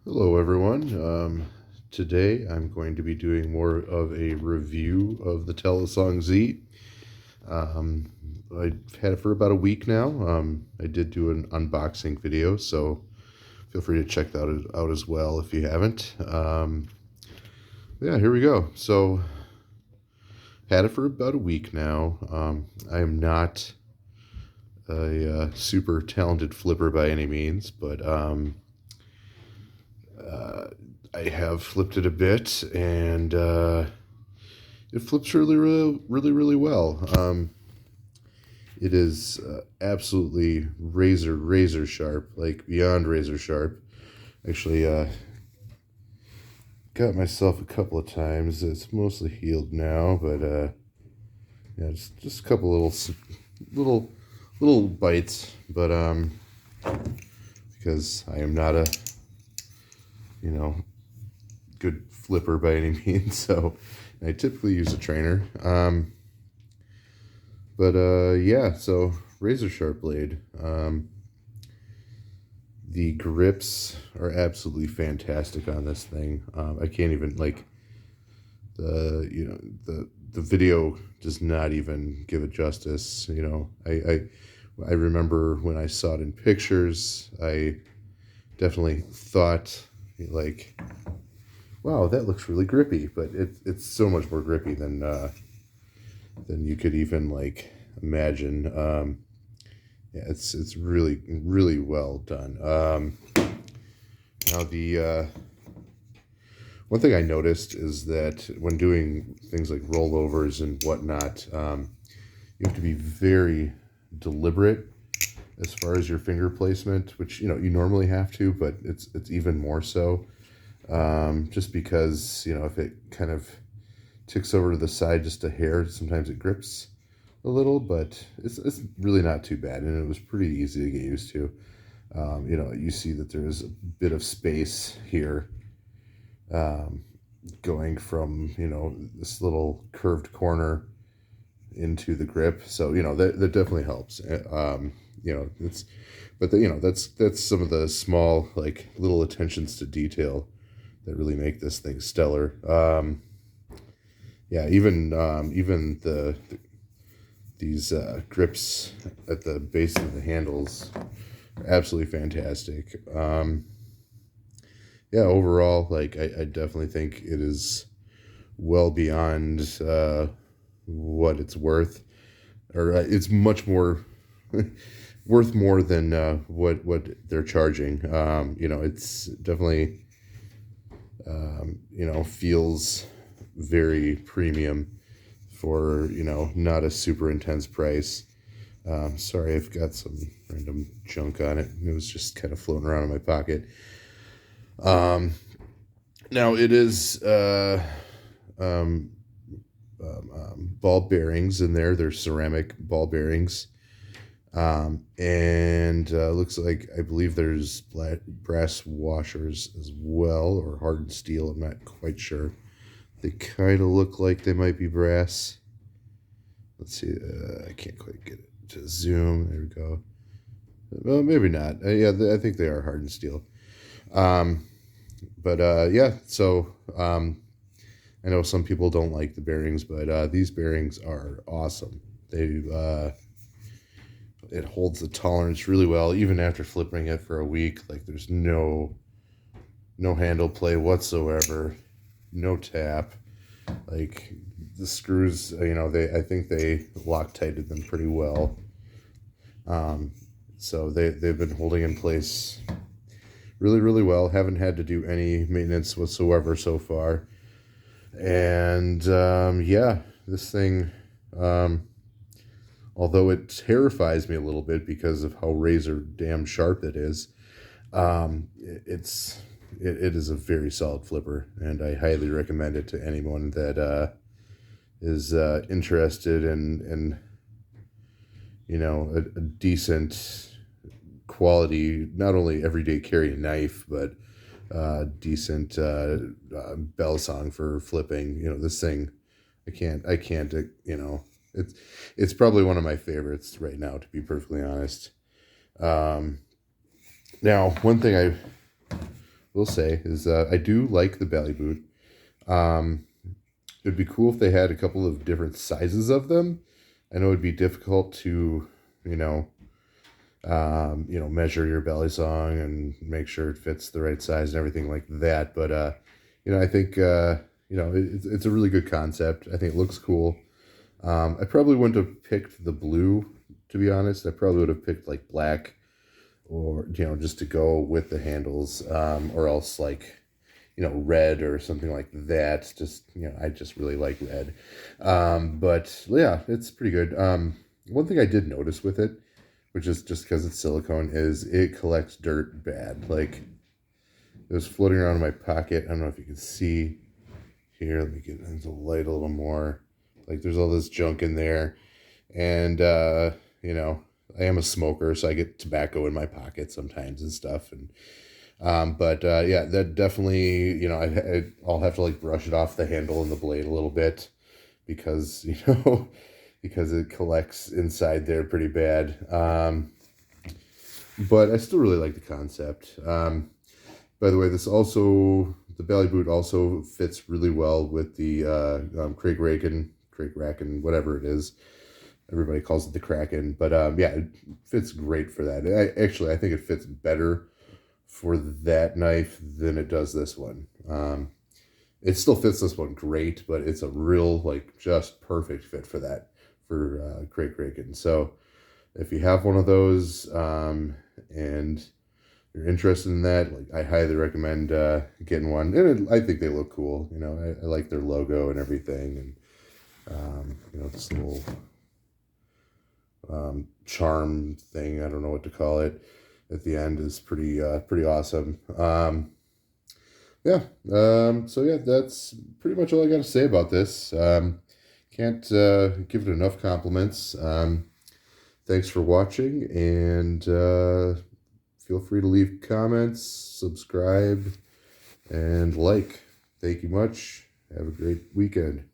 Hello, everyone. Today I'm going to be doing more of a review of the Talisong Z. Um, I've had it for about a week now. I did do an unboxing video, so feel free to check that out as well if you haven't. Yeah, here we go. So, had it for about a week now. I am not a super talented flipper by any means, but I have flipped it a bit, and it flips really well. It is absolutely razor sharp, like beyond razor sharp. Actually, got myself a couple of times. It's mostly healed now, but yeah, just a couple little little bites. But because I am not a good flipper by any means, so I typically use a trainer. Yeah, so razor sharp blade. The grips are absolutely fantastic on this thing. I can't even the video does not even give it justice. I remember when I saw it in pictures, I definitely thought like, wow, that looks really grippy, but it's so much more grippy than you could even imagine. Yeah, it's really well done. Now the one thing I noticed is that when doing things like rollovers and whatnot, you have to be very deliberate as far as your finger placement, which you normally have to, but it's even more so. Just because if it kind of ticks over to the side just a hair, sometimes it grips a little, but it's really not too bad, and it was pretty easy to get used to. You see that there's a bit of space here, going from this little curved corner into the grip, so that definitely helps. It's but that's some of the small little attentions to detail that really make this thing stellar. Yeah, even these grips at the base of the handles are absolutely fantastic. Yeah, overall, I definitely think it is well beyond what it's worth, or it's much more worth more than what they're charging. It's definitely feels very premium for not a super intense price. Sorry, I've got some random junk on it. It was just kind of floating around in my pocket. Now it is ball bearings in there. They're ceramic ball bearings. And looks like, I believe there's brass washers as well, or hardened steel. I'm not quite sure. They kind of look like they might be brass. Let's see. I can't quite get it to zoom. There we go. Well, maybe not. Yeah, I think they are hardened steel. Yeah, so I know some people don't like the bearings, but these bearings are awesome. It holds the tolerance really well, even after flipping it for a week. There's no handle play whatsoever, no tap. The screws, I think they Loctited them pretty well. So they've been holding in place really well. Haven't had to do any maintenance whatsoever so far. And yeah, this thing, although it terrifies me a little bit because of how razor damn sharp it is, it is a very solid flipper, and I highly recommend it to anyone that is interested in a decent quality, not only everyday carry knife, but decent bell song for flipping. This thing, I can't it's probably one of my favorites right now, to be perfectly honest. Now, one thing I will say is I do like the belly boot. Um, it'd be cool if they had a couple of different sizes of them. I know it'd be difficult to, you know, measure your belly song and make sure it fits the right size and everything like that. But I think it's a really good concept. I think it looks cool. I probably wouldn't have picked the blue, to be honest. I probably would have picked like black, or just to go with the handles, or else like red or something like that. Just I just really like red. But yeah, it's pretty good. One thing I did notice with it, which is just because it's silicone, is it collects dirt bad. Like, it was floating around in my pocket. I don't know if you can see here. Let me get into the light a little more. Like, there's all this junk in there. And, I am a smoker, so I get tobacco in my pocket sometimes and stuff. And yeah, that definitely, I'll have to like brush it off the handle and the blade a little bit because, because it collects inside there pretty bad. But I still really like the concept. By the way, the belly boot also fits really well with the Craig Racken, whatever it is. Everybody calls it the Kraken, but yeah, it fits great for that. I think it fits better for that knife than it does this one. It still fits this one great, but it's a real like just perfect fit for that for Craig Raken. So if you have one of those and you're interested in that, like I highly recommend getting one. And I think they look cool. I like their logo and everything, and this little charm thing, I don't know what to call it, at the end is pretty awesome. So yeah, that's pretty much all I got to say about this. Can't give it enough compliments. Thanks for watching, and feel free to leave comments, subscribe, and like. Thank you much. Have a great weekend.